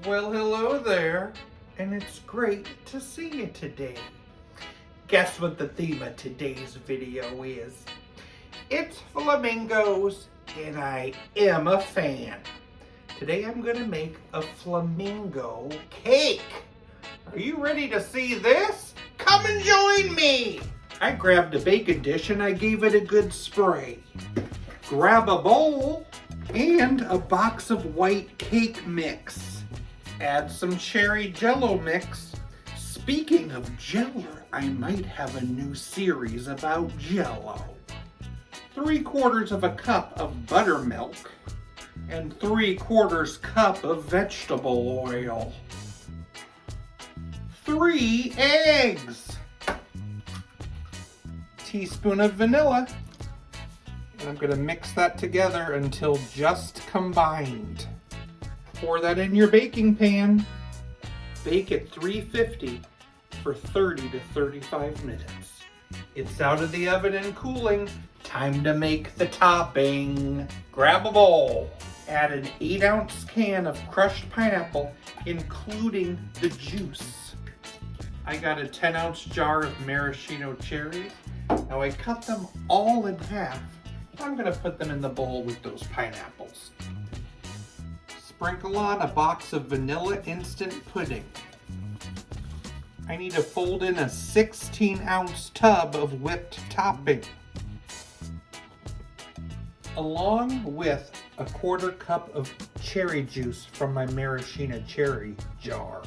Well, hello there, and it's great to see you today. Guess what the theme of today's video is? It's flamingos, and I am a fan. Today I'm gonna make a flamingo cake. Are you ready to see this? Come and join me! I grabbed a baking dish and I gave it a good spray. Grab a bowl and a box of white cake mix. Add some cherry jello mix. Speaking of jello, I might have a new series about jello. 3/4 of a cup of buttermilk and 3/4 cup of vegetable oil. 3 eggs. Teaspoon of vanilla. And I'm gonna mix that together until just combined. Pour that in your baking pan. Bake at 350 for 30 to 35 minutes. It's out of the oven and cooling. Time to make the topping. Grab a bowl. Add an 8-ounce can of crushed pineapple, including the juice. I got a 10-ounce jar of maraschino cherries. Now I cut them all in half. I'm gonna put them in the bowl with those pineapples. Sprinkle on a box of vanilla instant pudding. I need to fold in a 16-ounce tub of whipped topping, along with a 1/4 cup of cherry juice from my maraschino cherry jar.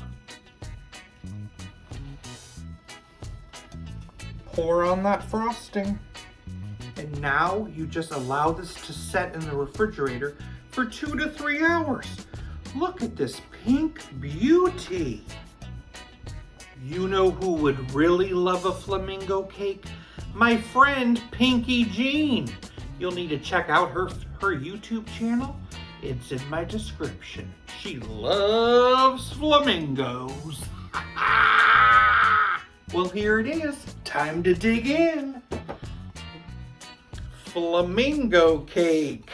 Pour on that frosting. And now you just allow this to set in the refrigerator for 2 to 3 hours. Look at this pink beauty. You know who would really love a flamingo cake? My friend Pinky Jean. You'll need to check out her YouTube channel. It's in my description. She loves flamingos. Well, here it is. Time to dig in. Flamingo cake.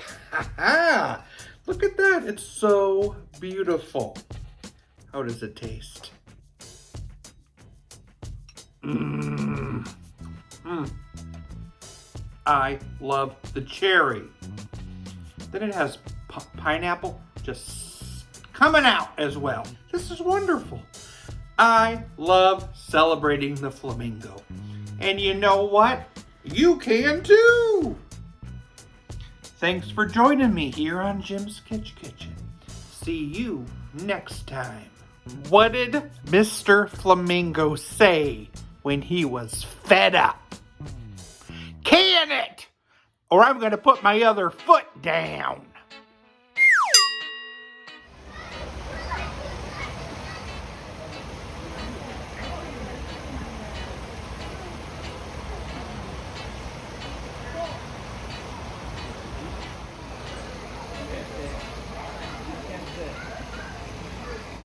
Look at that. It's so beautiful. How does it taste? I love the cherry. Then it has pineapple just coming out as well. This is wonderful. I love celebrating the flamingo. And you know what? You can too. Thanks for joining me here on Jim's Kitchen. See you next time. What did Mr. Flamingo say when he was fed up? Can it! Or I'm gonna put my other foot down.